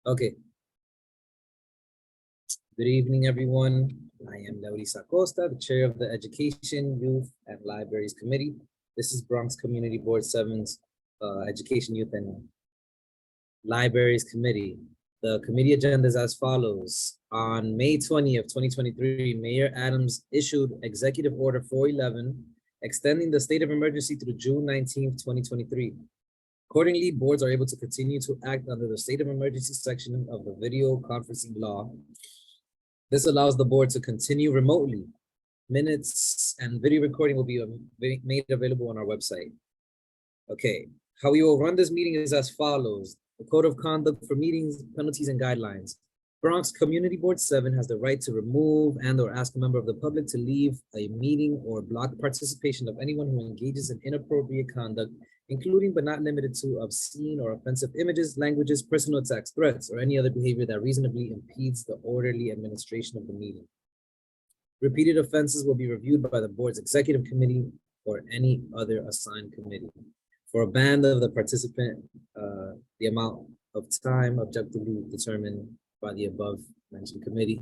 Okay. Good evening, everyone. I am Laurisa Acosta, the chair of the Education, Youth, and Libraries Committee. This is Bronx Community Board 7's Education, Youth, and Libraries Committee. The committee agenda is as follows. On May 20th, 2023, Mayor Adams issued Executive Order 411, extending the state of emergency through June 19th, 2023. Accordingly, boards are able to continue to act under the state of emergency section of the video conferencing law. This allows the board to continue remotely. Minutes and video recording will be made available on our website. Okay, how we will run this meeting is as follows. The Code of Conduct for Meetings, Penalties, and Guidelines. Bronx Community Board 7 has the right to remove and or ask a member of the public to leave a meeting or block participation of anyone who engages in inappropriate conduct, including but not limited to obscene or offensive images, languages, personal attacks, threats, or any other behavior that reasonably impedes the orderly administration of the meeting. Repeated offenses will be reviewed by the board's executive committee or any other assigned committee. For a ban of the participant, the amount of time objectively determined by the above mentioned committee,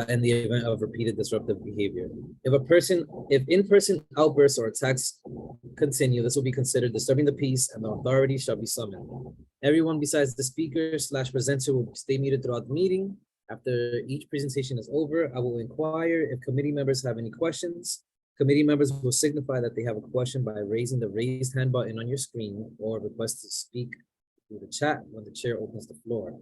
in the event of repeated disruptive behavior. If in-person outbursts or attacks continue, this will be considered disturbing the peace and the authorities shall be summoned. Everyone besides the speaker/presenter will stay muted throughout the meeting. After each presentation is over, I will inquire if committee members have any questions. Committee members will signify that they have a question by raising the raised hand button on your screen or request to speak through the chat when the chair opens the floor.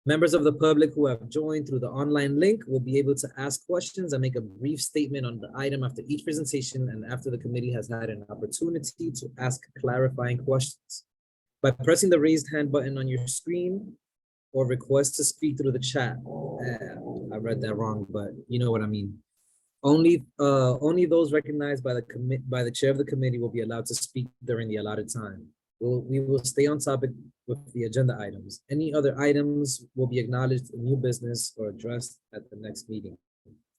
Members of the public who have joined through the online link will be able to ask questions and make a brief statement on the item after each presentation and after the committee has had an opportunity to ask clarifying questions. By pressing the raised hand button on your screen or request to speak through the chat, I read that wrong, but you know what I mean. Only those recognized by the chair of the committee will be allowed to speak during the allotted time. We will stay on topic with the agenda items. Any other items will be acknowledged in new business or addressed at the next meeting.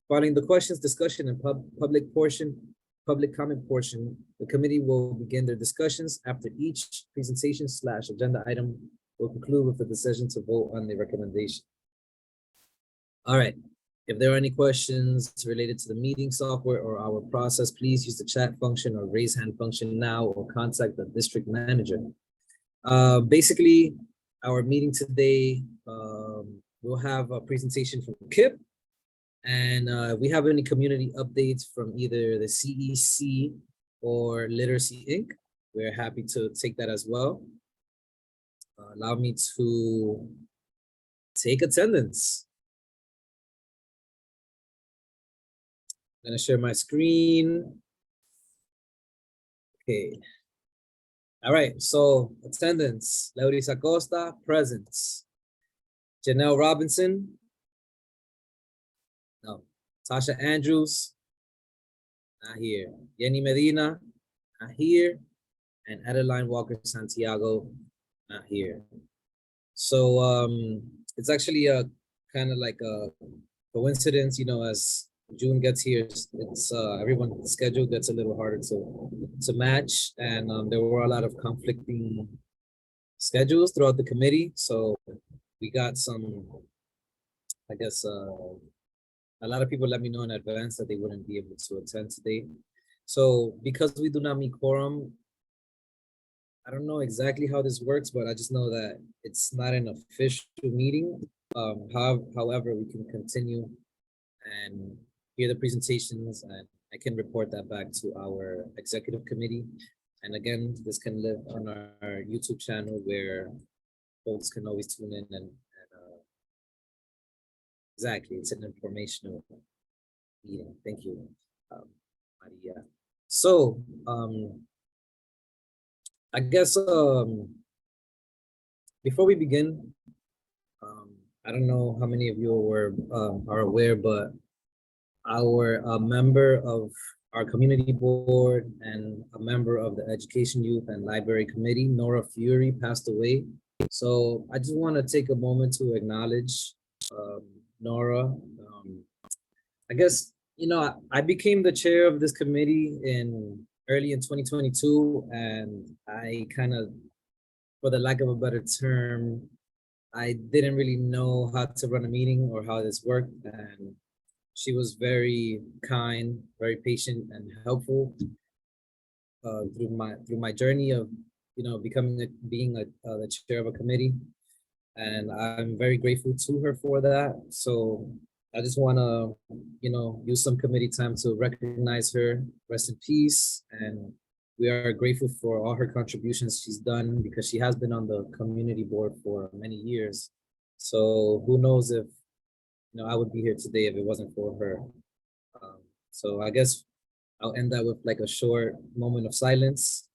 Following the questions, discussion, and public comment portion, the committee will begin their discussions. After each presentation/agenda item will conclude with the decision to vote on the recommendation. All right. If there are any questions related to the meeting software or our process, please use the chat function or raise hand function now or contact the district manager. Basically, our meeting today, we'll have a presentation from Kip, and if we have any community updates from either the CEC or Literacy Inc., we're happy to take that as well. Allow me to take attendance. I'm gonna share my screen. Okay. All right, so attendance, Laurisa Acosta, present. Janelle Robinson, no. Tasha Andrews, not here. Yenny Medina, not here. And Adeline Walker Santiago, not here. So it's actually a kind of like a coincidence, you know, as June gets here, it's everyone's schedule gets a little harder to match, and there were a lot of conflicting schedules throughout the committee. So we got some, I guess, a lot of people let me know in advance that they wouldn't be able to attend today. So because we do not meet quorum, I don't know exactly how this works, but I just know that it's not an official meeting. However, we can continue and hear the presentations, and I can report that back to our executive committee. And again, this can live on our YouTube channel where folks can always tune in and exactly, it's an informational meeting. Thank you, Maria. So I guess before we begin, I don't know how many of you are aware, but our member of our community board and a member of the Education, Youth, and Library Committee, Nora Fury, passed away. So I just want to take a moment to acknowledge Nora. I guess, you know, I became the chair of this committee early in 2022, and I kind of, for the lack of a better term, I didn't really know how to run a meeting or how this worked, and she was very kind, very patient, and helpful through my journey of becoming being the chair of a committee, and I'm very grateful to her for that. So I just want to use some committee time to recognize her, rest in peace, and we are grateful for all her contributions she's done because she has been on the community board for many years. So who knows if I would be here today if it wasn't for her. Um, so I guess I'll end that with like a short moment of silence.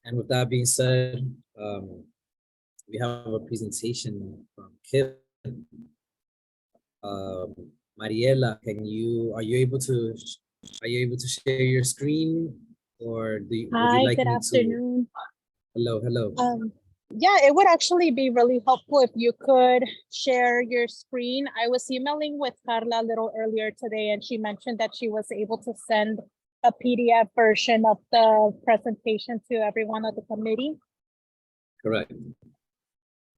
And with that being said, we have a presentation from Kip. Um, Mariela, are you able to share your screen, or would you Hi, like good me to? afternoon. Hello, hello. Yeah, it would actually be really helpful if you could share your screen. I was emailing with Carla a little earlier today, and she mentioned that she was able to send a PDF version of the presentation to everyone of the committee. Correct.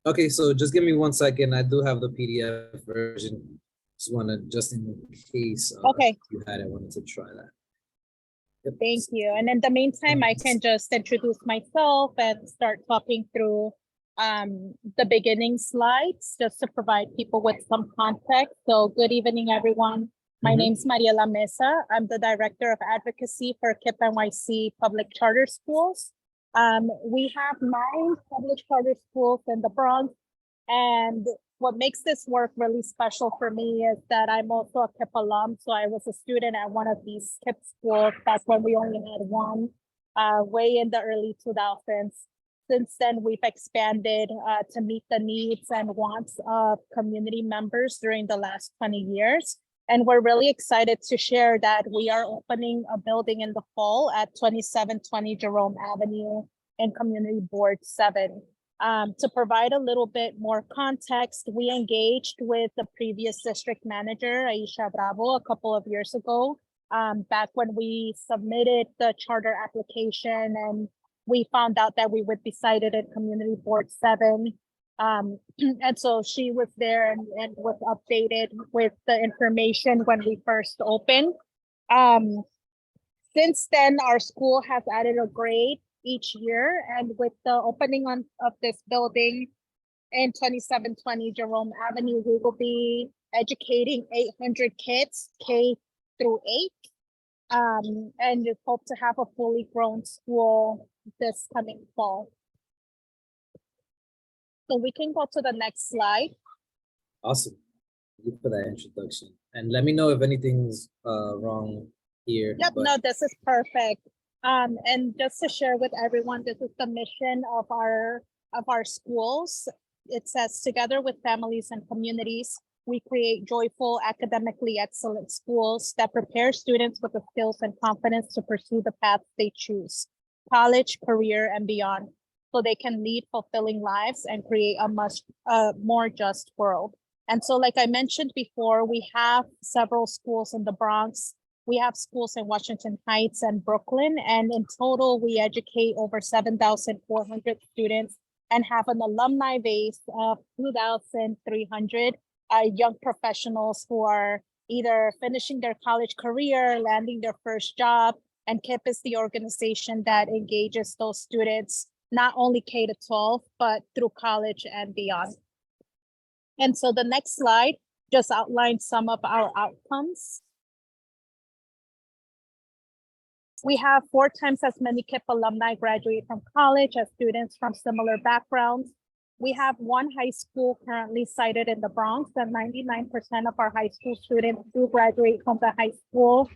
Okay, so just give me 1 second. I do have the PDF version. Just in case Okay, you had it, I wanted to try that. Yep. thank you. And in the meantime, I can just introduce myself and start talking through the beginning slides just to provide people with some context. So good evening, everyone. My name is Mariela Mesa. I'm the Director of Advocacy for KIPP NYC Public Charter Schools. We have 9 public charter schools in the Bronx, and what makes this work really special for me is that I'm also a KIPP alum. So I was a student at one of these KIPP schools back when we only had one, way in the early 2000s. Since then, we've expanded to meet the needs and wants of community members during the last 20 years. And we're really excited to share that we are opening a building in the fall at 2720 Jerome Avenue in Community Board 7. To provide a little bit more context, we engaged with the previous district manager, Aisha Bravo, a couple of years ago, back when we submitted the charter application, and we found out that we would be cited in Community Board 7. And so she was there and was updated with the information when we first opened. Since then, our school has added a grade each year, and with the opening of this building in 2720 Jerome Avenue, we will be educating 800 kids, K through 8, and just hope to have a fully grown school this coming fall. So we can go to the next slide. Awesome. Thank you for that introduction. And let me know if anything's wrong here. Yep, no, this is perfect. And just to share with everyone, this is the mission of our schools. It says, together with families and communities, we create joyful, academically excellent schools that prepare students with the skills and confidence to pursue the path they choose, college, career, and beyond, so they can lead fulfilling lives and create a more just world. And so, like I mentioned before, we have several schools in the Bronx. We have schools in Washington Heights and Brooklyn, and in total, we educate over 7,400 students and have an alumni base of 2,300 young professionals who are either finishing their college career, landing their first job, and KIPP is the organization that engages those students, not only K to 12, but through college and beyond. And so the next slide just outlines some of our outcomes. We have 4 times as many KIPP alumni graduate from college as students from similar backgrounds. We have 1 high school currently cited in the Bronx, and 99% of our high school students do graduate from the high school.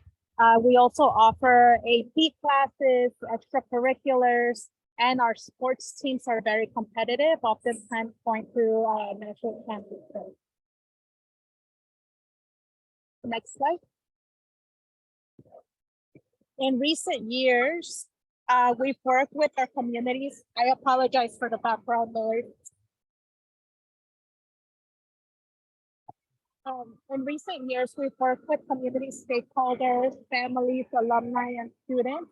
We also offer AP classes, extracurriculars, and our sports teams are very competitive, oftentimes going through national championships. Next slide. In recent years, we've worked with our communities. I apologize for the background noise. In recent years, we've worked with community stakeholders, families, alumni, and students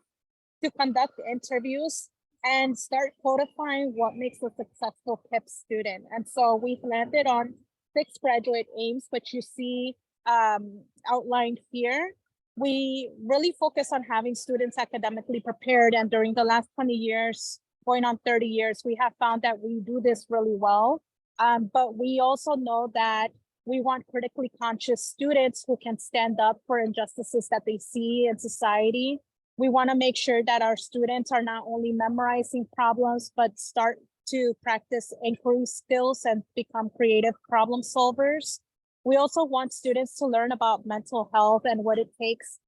to conduct interviews and start codifying what makes a successful KIPP student. And so we've landed on 6 graduate aims, which you see outlined here. We really focus on having students academically prepared, and during the last 20 years, going on 30 years, we have found that we do this really well. But we also know that we want critically conscious students who can stand up for injustices that they see in society. We want to make sure that our students are not only memorizing problems, but start to practice inquiry skills and become creative problem solvers. We also want students to learn about mental health and what it takes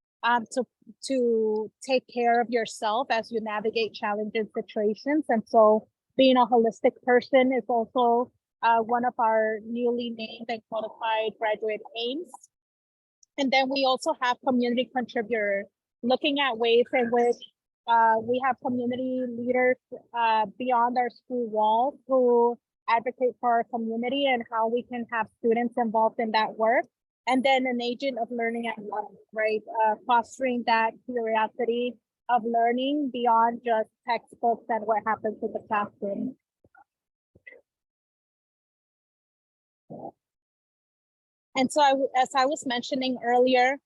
to take care of yourself as you navigate challenging situations. And so being a holistic person is also one of our newly named and codified graduate aims. And then we also have community contributor, looking at ways in which we have community leaders beyond our school walls who advocate for our community and how we can have students involved in that work. And then an agent of learning at once, right? Fostering that curiosity of learning beyond just textbooks and what happens in the classroom. And so as I was mentioning earlier,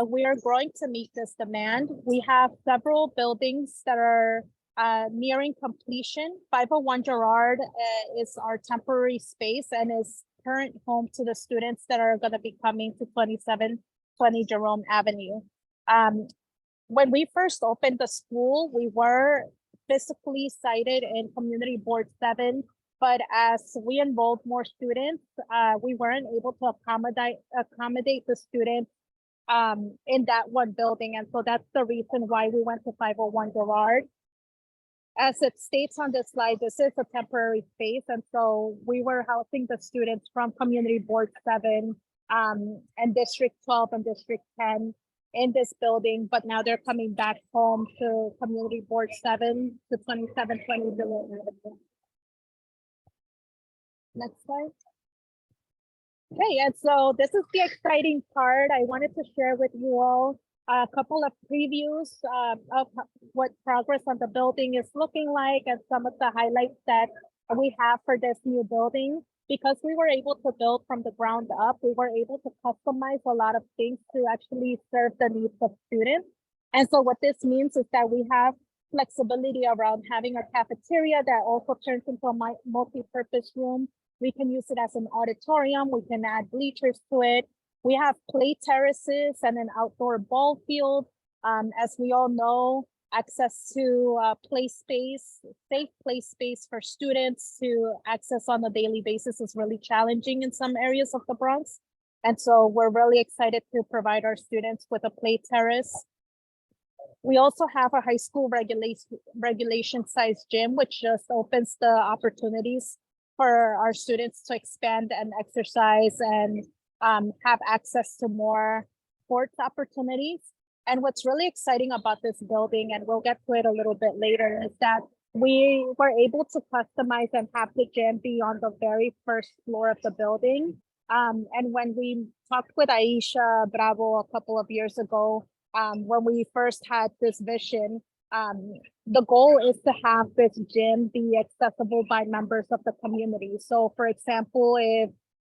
we are growing to meet this demand. We have several buildings that are nearing completion. 501 Girard is our temporary space and is current home to the students that are going to be coming to 2720 Jerome Avenue. When we first opened the school, we were physically sited in Community Board 7, but as we enrolled more students, we weren't able to accommodate the students in that one building. And so that's the reason why we went to 501 Girard. As it states on this slide, this is a temporary space. And so we were housing the students from Community Board 7 and District 12 and District 10 in this building, but now they're coming back home to Community Board 7 to 2720 Jerome Avenue. Next slide. Okay, and so this is the exciting part. I wanted to share with you all a couple of previews of what progress on the building is looking like and some of the highlights that we have for this new building. Because we were able to build from the ground up, we were able to customize a lot of things to actually serve the needs of students. And so what this means is that we have flexibility around having a cafeteria that also turns into a multi-purpose room. We can use it as an auditorium. We can add bleachers to it. We have play terraces and an outdoor ball field. As we all know, access to play space, safe play space for students to access on a daily basis is really challenging in some areas of the Bronx. And so we're really excited to provide our students with a play terrace. We also have a high school regulation size gym, which just opens the opportunities for our students to expand and exercise and have access to more sports opportunities. And what's really exciting about this building, and we'll get to it a little bit later, is that we were able to customize and have the gym be on the very first floor of the building. And when we talked with Aisha Bravo a couple of years ago, when we first had this vision, the goal is to have this gym be accessible by members of the community. So for example, if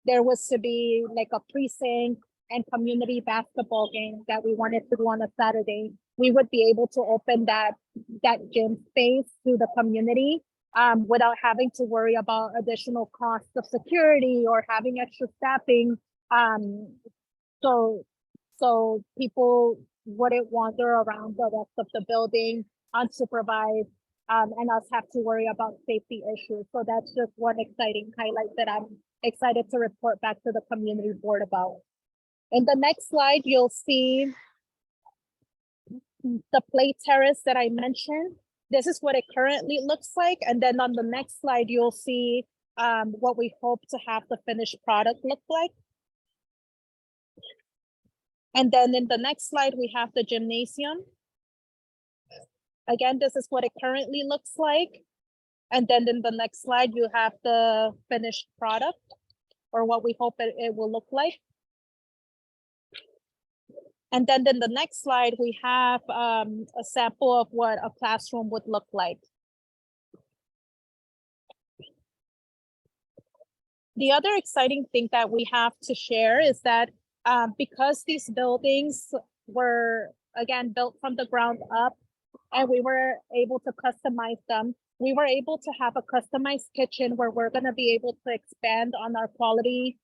there was to be like a precinct and community basketball game that we wanted to do on a Saturday, we would be able to open that gym space to the community without having to worry about additional costs of security or having extra staffing. So people wouldn't wander around the rest of the building unsupervised and us have to worry about safety issues. So that's just one exciting highlight that I'm excited to report back to the community board about. In the next slide, you'll see the play terrace that I mentioned. This is what it currently looks like. And then on the next slide, you'll see what we hope to have the finished product look like. And then in the next slide, we have the gymnasium. Again, this is what it currently looks like. And then in the next slide, you have the finished product or what we hope it will look like. And then in the next slide, we have a sample of what a classroom would look like. The other exciting thing that we have to share is that because these buildings were, again, built from the ground up, and we were able to customize them, we were able to have a customized kitchen where we're going to be able to expand on our quality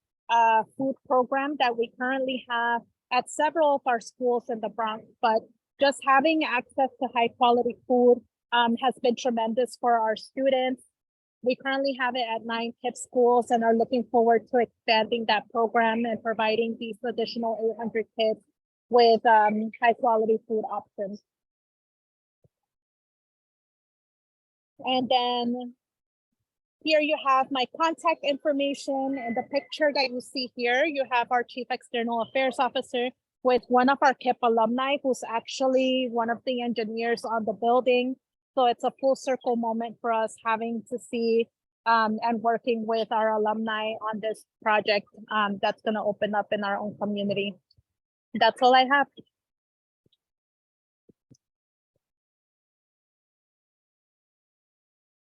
food program that we currently have at several of our schools in the Bronx. But just having access to high quality food has been tremendous for our students. We currently have it at 9 KIPP schools and are looking forward to expanding that program and providing these additional 800 kids with high quality food options. And then here you have my contact information. In the picture that you see here, you have our Chief External Affairs Officer with one of our KIPP alumni who's actually one of the engineers on the building. So it's a full circle moment for us having to see and working with our alumni on this project that's going to open up in our own community. That's all I have.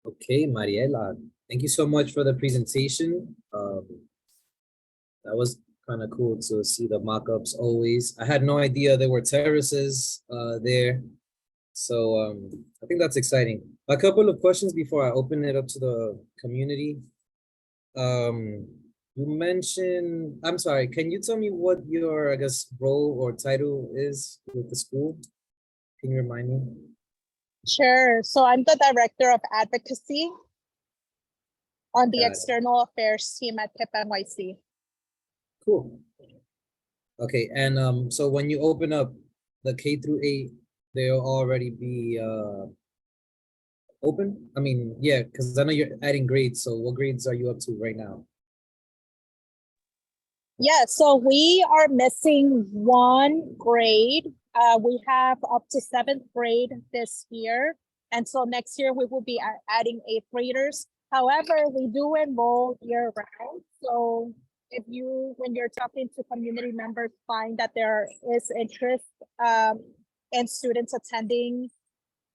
Okay, Mariela, thank you so much for the presentation. That was kind of cool to see the mock-ups always. I had no idea there were terraces there. So I think that's exciting. A couple of questions before I open it up to the community. You mentioned, I'm sorry, can you tell me what your, I guess, role or title is with the school? Can you remind me? Sure. So I'm the Director of Advocacy on the Got it. External Affairs team at KIPP NYC. Cool. Okay, and so when you open up the K through 8, they'll already be open? I mean, yeah, because I know you're adding grades, so what grades are you up to right now? Yeah, so we are missing 1 grade. We have up to 7th grade this year. And so next year we will be adding 8th graders. However, we do enroll year round. So if you, when you're talking to community members, find that there is interest in students attending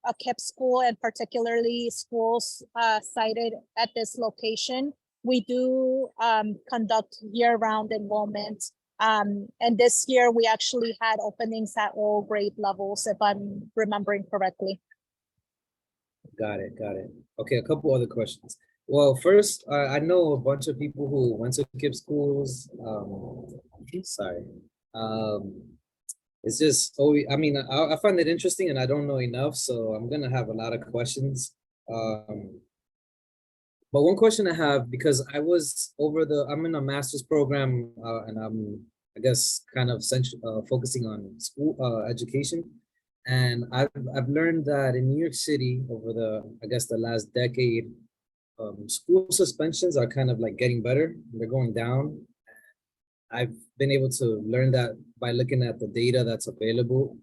a KIPP school, and particularly schools cited at this location, we do conduct year-round enrollment. And this year we actually had openings at all grade levels, if I'm remembering correctly. Got it, got it. Okay, a couple other questions. Well, first, I know a bunch of people who went to KIPP schools. Sorry. It's just, I mean, I find it interesting and I don't know enough, so I'm gonna have a lot of questions. But one question I have, because I was I'm in a master's program and I'm, I guess, kind of focusing on school education. And I've learned that in New York City over I guess the last decade, school suspensions are kind of like getting better. They're going down. I've been able to learn that by looking at the data that's available,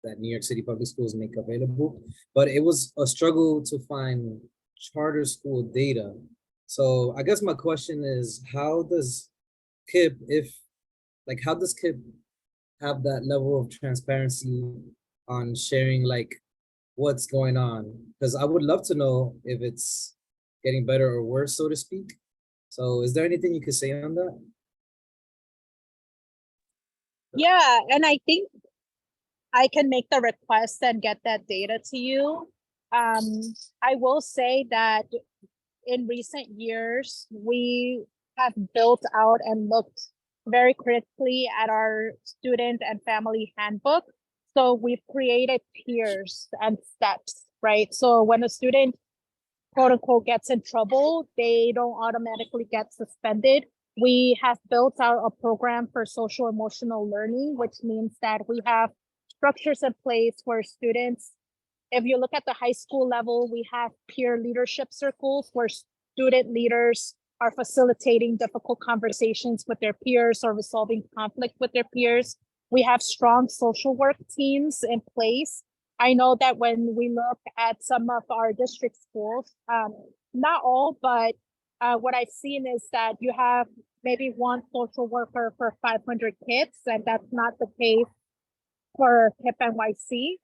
that New York City public schools make available. But it was a struggle to find charter school data. So I guess my question is, how does KIPP, how does KIPP have that level of transparency on sharing like what's going on? Because I would love to know if it's getting better or worse, so to speak. So is there anything you could say on that? Yeah, and I think I can make the request and get that data to you. I will say that in recent years, we have built out and looked very critically at our student and family handbook. So we've created tiers and steps, right? So when a student, quote unquote, gets in trouble, they don't automatically get suspended. We have built out a program for social emotional learning, which means that we have structures in place where students, if you look at the high school level, we have peer leadership circles where student leaders are facilitating difficult conversations with their peers or resolving conflict with their peers. We have strong social work teams in place. I know that when we look at some of our district schools, not all, but what I've seen is that you have maybe 1 social worker for 500 kids, and that's not the case for KIP NYC.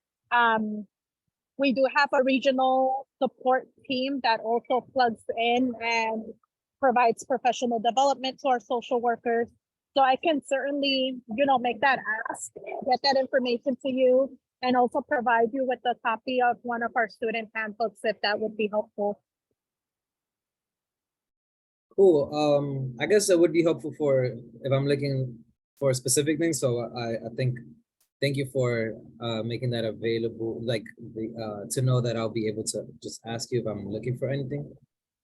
We do have a regional support team that also plugs in and provides professional development to our social workers. So I can certainly, make that ask, get that information to you, and also provide you with a copy of one of our student handbooks if that would be helpful. Cool. I guess that would be helpful for if I'm looking for a specific thing. So I think thank you for making that available, like to know that I'll be able to just ask you if I'm looking for anything.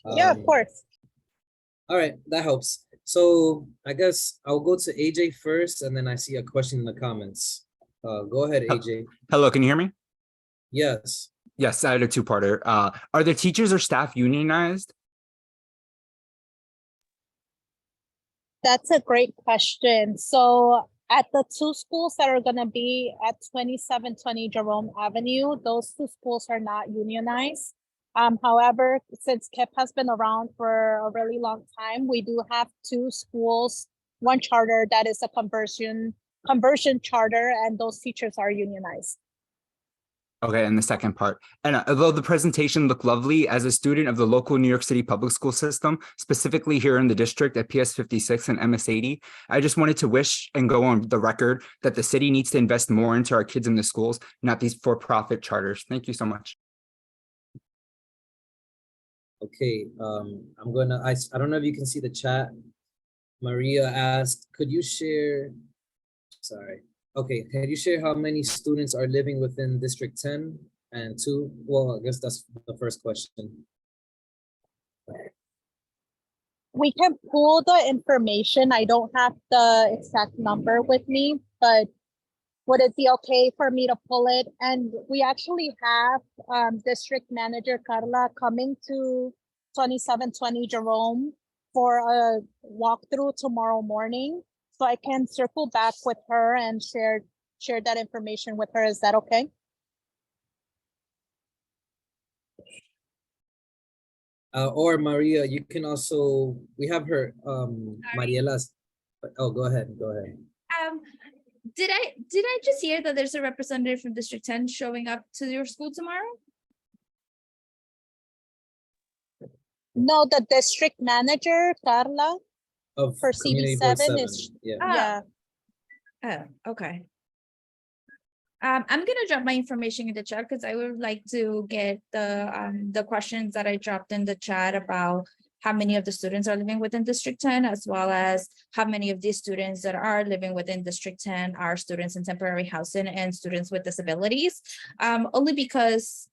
Yeah, of course. All right, that helps. So I guess I'll go to AJ first, and then I see a question in the comments. Go ahead, AJ. Hello, can you hear me? Yes. Yes, I had a two-parter. Are the teachers or staff unionized? That's a great question. So at the two schools that are going to be at 2720 Jerome Avenue, those two schools are not unionized. However, since KIP has been around for a really long time, we do have two schools, one charter that is a conversion charter, and those teachers are unionized. Okay, and the second part. And although the presentation looked lovely, as a student of the local New York City public school system, specifically here in the district at PS 56 and MS 80, I just wanted to wish and go on the record that the city needs to invest more into our kids in the schools, not these for-profit charters. Thank you so much. Okay, I don't know if you can see the chat. Maria asked, could you share, sorry. Okay, can you share how many students are living within District 10 and 2? Well, I guess that's the first question. We can pull the information. I don't have the exact number with me, but would it be okay for me to pull it? And we actually have District Manager Carla coming to 2720 Jerome for a walkthrough tomorrow morning. So I can circle back with her and share that information with her. Is that okay? Or Maria, you can also, we have her, Mariela's, oh, go ahead. Did I just hear that there's a representative from District 10 showing up to your school tomorrow? No, the district manager, Carla, Of for Community Board CB7 7, is, yeah. yeah. Oh, okay. I'm gonna drop my information in the chat because I would like to get the questions that I dropped in the chat about how many of the students are living within District 10, as well as how many of these students that are living within District 10 are students in temporary housing and students with disabilities. Only because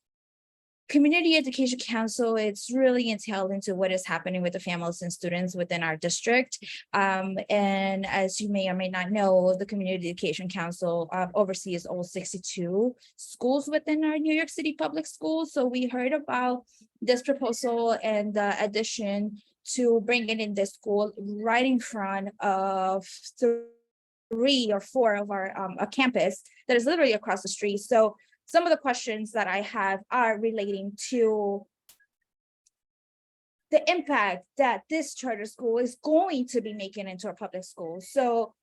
Community Education Council, it's really entailed into what is happening with the families and students within our district. And as you may or may not know, the Community Education Council oversees all 62 schools within our New York City public schools. So we heard about this proposal and the addition to bring it in this school right in front of 3 or 4 of our a campus that is literally across the street. So some of the questions that I have are relating to the impact that this charter school is going to be making into our public schools. So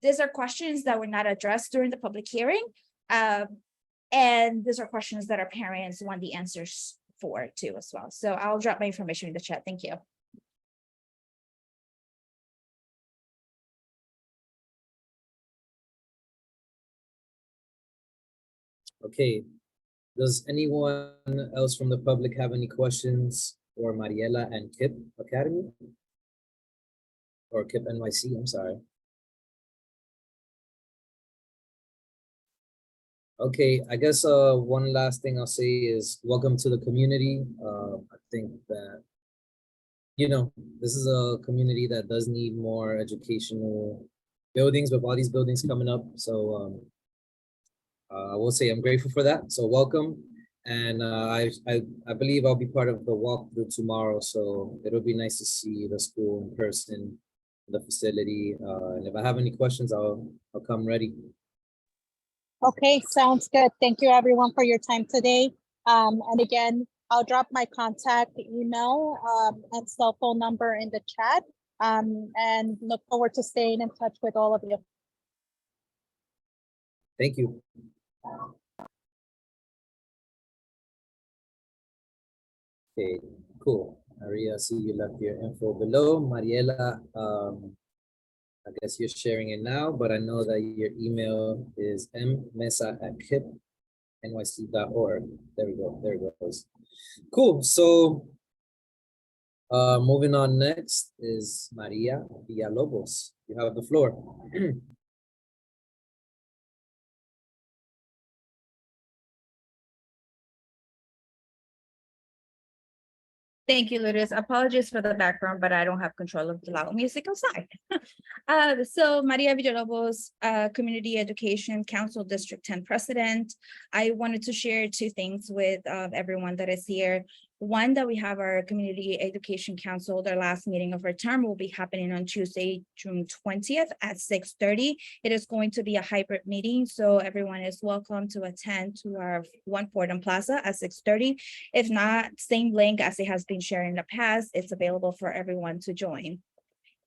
these are questions that were not addressed during the public hearing. And these are questions that our parents want the answers for too as well. So I'll drop my information in the chat. Thank you. Okay, does anyone else from the public have any questions for Mariela and KIP Academy? Or KIP NYC, I'm sorry. Okay, I guess one last thing I'll say is welcome to the community. I think that, this is a community that does need more educational buildings with all these buildings coming up. So I will say I'm grateful for that. So welcome. And I believe I'll be part of the walkthrough tomorrow. So it'll be nice to see the school in person, the facility. And if I have any questions, I'll come ready. Okay, sounds good. Thank you everyone for your time today. And again, I'll drop my contact email and cell phone number in the chat. And look forward to staying in touch with all of you. Thank you. Okay, cool. Maria, I see you left your info below. Mariela, I guess you're sharing it now, but I know that your email is mmesa@hipnyc.org. There we go. There it goes. Cool. So moving on, next is Maria Villalobos. You have the floor. Thank you, Lourdes. Apologies for the background, but I don't have control of the loud music outside. So Maria Villalobos, Community Education Council District 10 President. I wanted to share two things with everyone that is here. One, that we have our Community Education Council, their last meeting of our term will be happening on Tuesday, June 20th at 6:30. It is going to be a hybrid meeting, so everyone is welcome to attend to our One Fordham Plaza at 6:30. If not, same link as it has been shared in the past, it's available for everyone to join.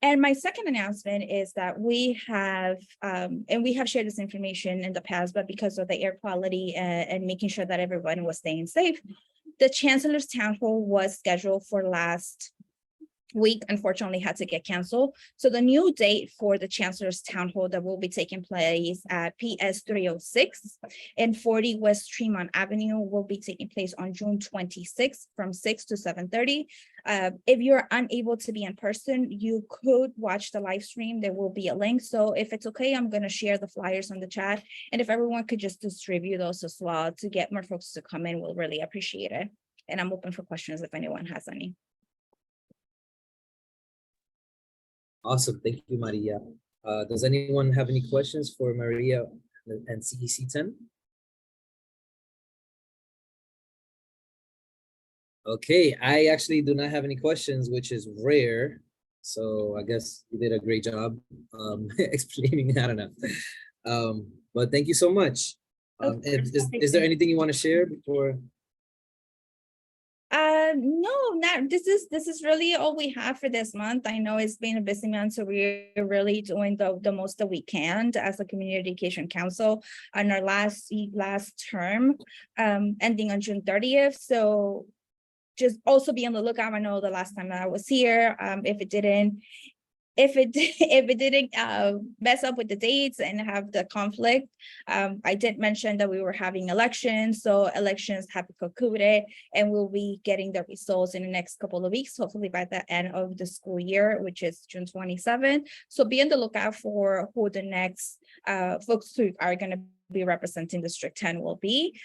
And my second announcement is that we have, and we have shared this information in the past, but because of the air quality and making sure that everyone was staying safe, the Chancellor's Town Hall was scheduled for last week, unfortunately had to get canceled. So the new date for the Chancellor's Town Hall that will be taking place at PS 306 and 40 West Tremont Avenue will be taking place on June 26th from 6 to 7:30. If you're unable to be in person, you could watch the live stream. There will be a link. So if it's okay, I'm going to share the flyers on the chat. And if everyone could just distribute those as well to get more folks to come in, we'll really appreciate it. And I'm open for questions if anyone has any. Awesome. Thank you, Maria. Does anyone have any questions for Maria and CEC 10? Okay, I actually do not have any questions, which is rare. So I guess you did a great job explaining. I don't know. But thank you so much. Is there anything you want to share before? No, not this is really all we have for this month. I know it's been a busy month, so we're really doing the most that we can as a community education council on our last term, ending on June 30th. So just also be on the lookout. I know the last time that I was here, if it didn't mess up with the dates and have the conflict, I did mention that we were having elections, so elections have been concluded and we'll be getting the results in the next couple of weeks, hopefully by the end of the school year, which is June 27th. So be on the lookout for who the next folks who are going to be representing District 10 will be.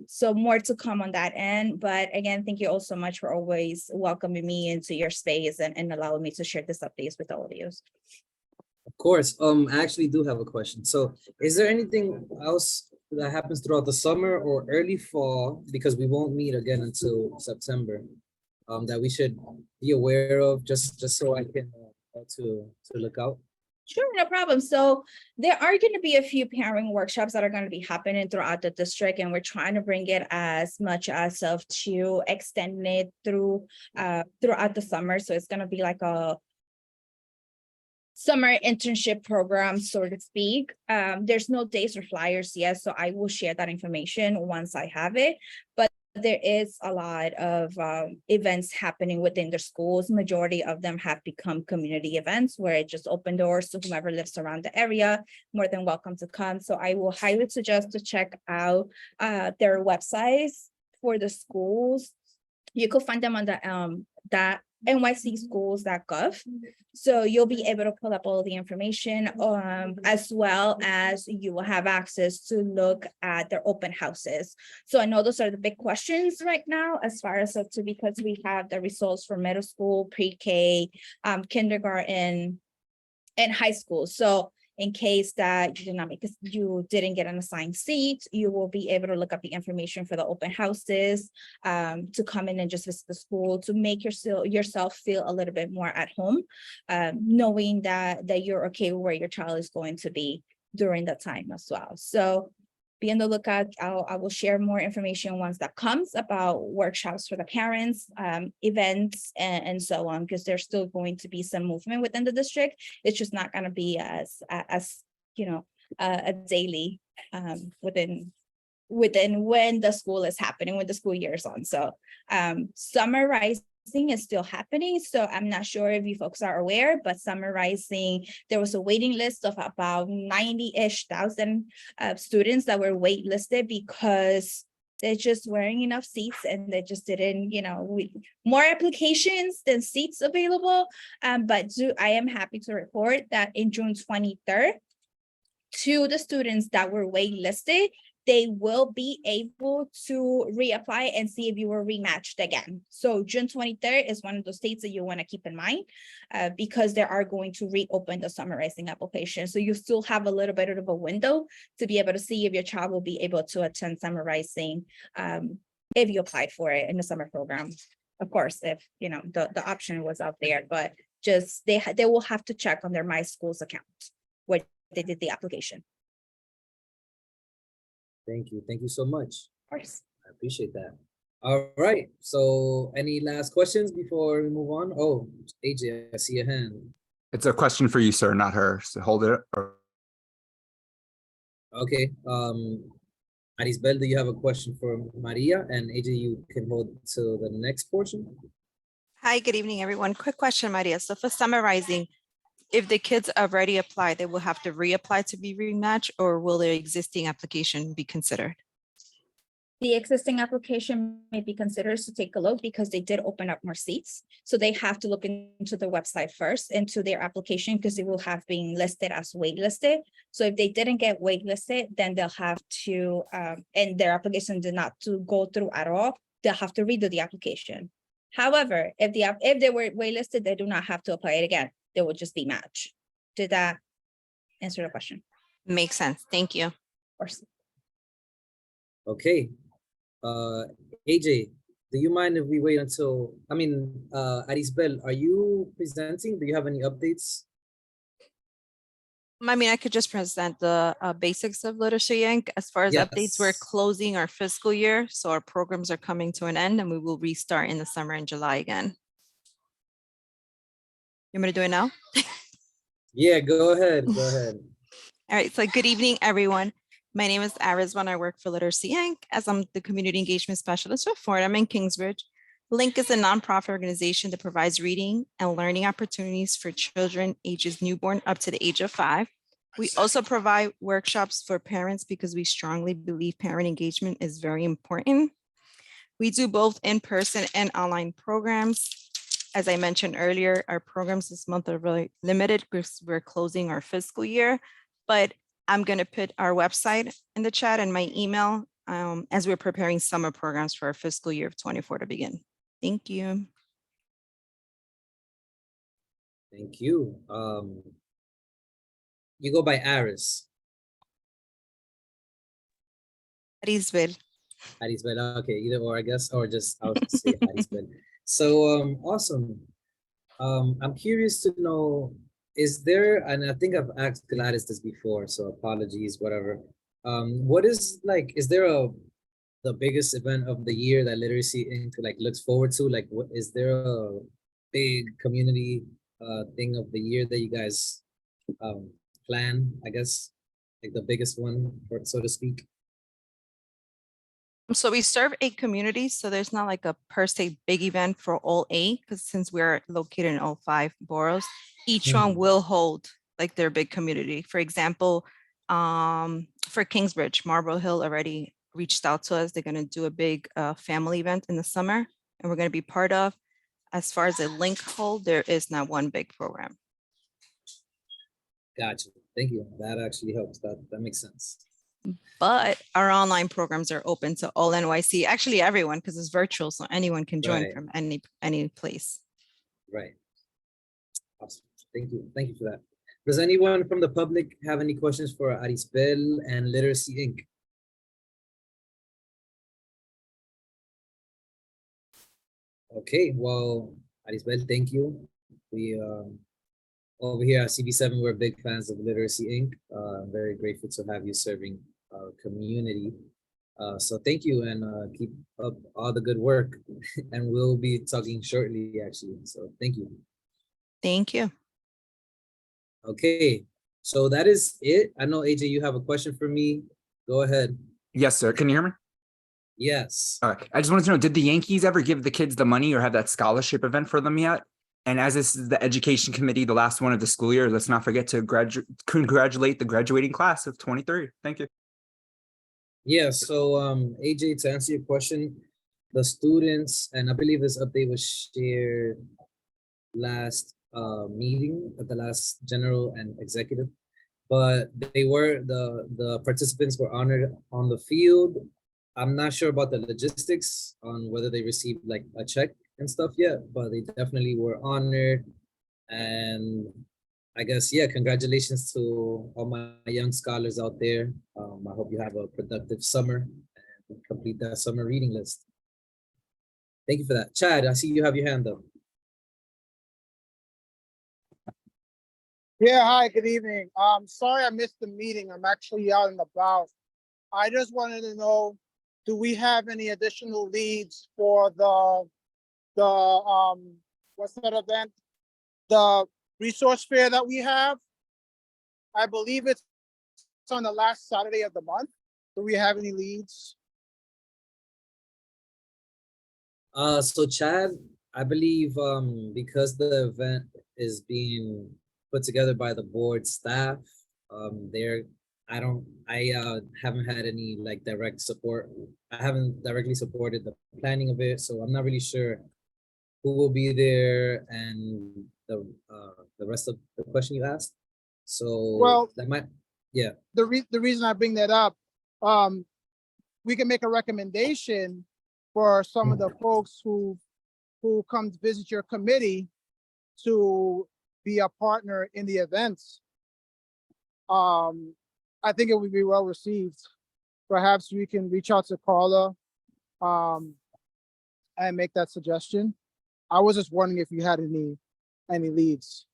So more to come on that end. But again, thank you all so much for always welcoming me into your space and allowing me to share this updates with all of you. Of course. I actually do have a question. So is there anything else that happens throughout the summer or early fall, because we won't meet again until September, that we should be aware of, just so I can to look out? Sure, no problem. So there are going to be a few pairing workshops that are going to be happening throughout the district, and we're trying to bring it as much as of to extend it through throughout the summer. So it's going to be like a summer internship program, so to speak. There's no dates or flyers yet, so I will share that information once I have it. But there is a lot of events happening within the schools. Majority of them have become community events where it just open doors to whomever lives around the area, more than welcome to come. So I will highly suggest to check out their websites for the schools. You could find them on the nycschools.gov. So you'll be able to pull up all the information, as well as you will have access to look at their open houses. So I know those are the big questions right now as far as because we have the results for middle school, pre-K, kindergarten, and high school. So in case that you didn't get an assigned seat, you will be able to look up the information for the open houses, to come in and just visit the school, to make yourself feel a little bit more at home, knowing that you're okay where your child is going to be during that time as well. So be on the lookout. I will share more information once that comes about workshops for the parents, events, and so on, because there's still going to be some movement within the district. It's just not going to be as a daily within when the school is happening, when the school year is on. So summarizing is still happening. So I'm not sure if you folks are aware, but summarizing, there was a waiting list of about 90-ish thousand students that were waitlisted because there just weren't enough seats and they just didn't, more applications than seats available. But I am happy to report that in June 23rd, to the students that were waitlisted, they will be able to reapply and see if you were rematched again. So June 23rd is one of those dates that you want to keep in mind because they are going to reopen the summarizing application. So you still have a little bit of a window to be able to see if your child will be able to attend summarizing if you applied for it in the summer program. Of course, if the option was out there, but just they will have to check on their My Schools account where they did the application. Thank you. Thank you so much. Of course. I appreciate that. All right. So any last questions before we move on? Oh, AJ, I see your hand. It's a question for you, sir, not her. So hold it. Okay. Arisbel, do you have a question for Maria? And AJ, you can hold to the next portion. Hi, good evening, everyone. Quick question, Maria. So for summarizing, if the kids already applied, they will have to reapply to be rematched, or will their existing application be considered? The existing application may be considered to take a look because they did open up more seats. So they have to look into the website first, into their application, because it will have been listed as waitlisted. So if they didn't get waitlisted, then they'll have to, and their application did not to go through at all, they'll have to redo the application. However, if they were waitlisted, they do not have to apply it again. They will just be matched. Did that answer the question? Makes sense. Thank you. Of course. Okay. AJ, do you mind if we wait until, Arisbel, are you presenting? Do you have any updates? I mean, I could just present the basics of Literacy Inc. As far as updates, we're Yes. closing our fiscal year. So our programs are coming to an end and we will restart in the summer in July again. You want me to do it now? Yeah, go ahead. Go ahead. All right, so good evening, everyone. My name is Arizwan. I work for Literacy Inc. as I'm the Community Engagement Specialist for Fordham and Kingsbridge. LINK is a nonprofit organization that provides reading and learning opportunities for children ages newborn up to the age of 5. We also provide workshops for parents because we strongly believe parent engagement is very important. We do both in-person and online programs. As I mentioned earlier, our programs this month are really limited because we're closing our fiscal year, but I'm going to put our website in the chat and my email as we're preparing summer programs for our fiscal year of 24 to begin. Thank you. Thank you. You go by Aris. Arisbel. Arisbel, okay, either or, I guess, or just I'll say Arisbel. So awesome. I'm curious to know, is there, and I think I've asked Gladys this before, so apologies, whatever. What is like, is there the biggest event of the year that Literacy Inc. like looks forward to? Like, what is there a big community thing of the year that you guys plan, I guess, like the biggest one, so to speak? So we serve 8 communities, so there's not like a per se big event for all 8, because since we're located in all 5 boroughs, each one will hold like their big community. For example, for Kingsbridge, Marble Hill already reached out to us. They're going to do a big family event in the summer, and we're going to be part of. As far as a LINK hold, there is not one big program. Gotcha. Thank you. That actually helps. That makes sense. But our online programs are open to all NYC, actually everyone, because it's virtual, so anyone can join Right. from any place. Right. Awesome. Thank you. Thank you for that. Does anyone from the public have any questions for Arisbel and Literacy Inc.? Okay, well, Arisbel, thank you. We over here at CB7, we're big fans of Literacy Inc. I'm very grateful to have you serving our community. So thank you, and keep up all the good work. And we'll be talking shortly, actually. So thank you. Thank you. Okay, so that is it. I know, AJ, you have a question for me. Go ahead. Yes, sir. Can you hear me? Yes. All right. I just wanted to know, did the Yankees ever give the kids the money or have that scholarship event for them yet? And as this is the education committee, the last one of the school year, let's not forget to congratulate the graduating class of 23. Thank you. Yeah, so AJ, to answer your question, the students, and I believe this update was shared last meeting at the last general and executive, but the participants were honored on the field. I'm not sure about the logistics on whether they received like a check and stuff yet, but they definitely were honored. And I guess, yeah, congratulations to all my young scholars out there. I hope you have a productive summer and complete that summer reading list. Thank you for that. Chad, I see you have your hand up. Yeah, hi, good evening. Sorry I missed the meeting. I'm actually out and about. I just wanted to know, do we have any additional leads for the what's that event? The resource fair that we have? I believe it's on the last Saturday of the month. Do we have any leads? So Chad, I believe because the event is being put together by the board staff, I haven't had any like direct support. I haven't directly supported the planning of it, so I'm not really sure who will be there and the rest of the question you asked. So Well, that might, yeah. the reason I bring that up, we can make a recommendation for some of the folks who come to visit your committee to be a partner in the events. I think it would be well received. Perhaps we can reach out to Carla and make that suggestion. I was just wondering if you had any leads.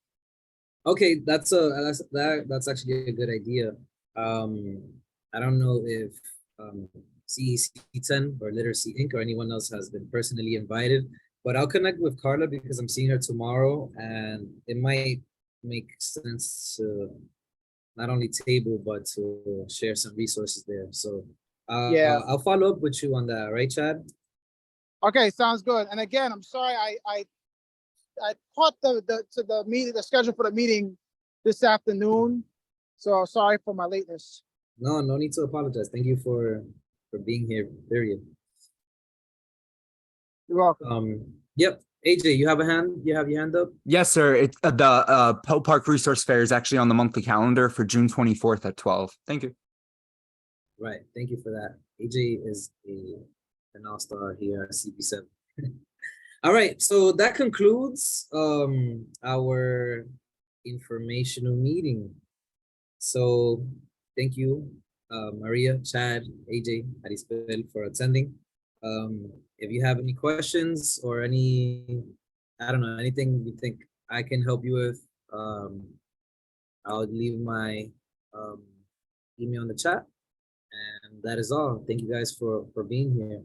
Okay, that's actually a good idea. I don't know if CEC 10 or Literacy Inc. or anyone else has been personally invited, but I'll connect with Carla because I'm seeing her tomorrow, and it might make sense to not only table but to share some resources there. So Yeah. I'll follow up with you on that, right, Chad? Okay, sounds good. And again, I'm sorry I caught the schedule for the meeting this afternoon. So sorry for my lateness. No need to apologize. Thank you for being here, period. You're welcome. Yep. AJ, you have your hand up? Yes, sir. It's the Poe Park Resource Fair is actually on the monthly calendar for June 24th at 12. Thank you. Right. Thank you for that. AJ is an all-star here at CP7. All right. So that concludes our informational meeting. So thank you, Maria, Chad, AJ, Arisbel for attending. If you have any questions or I don't know, anything you think I can help you with, I'll leave my email in the chat. And that is all. Thank you guys for being here.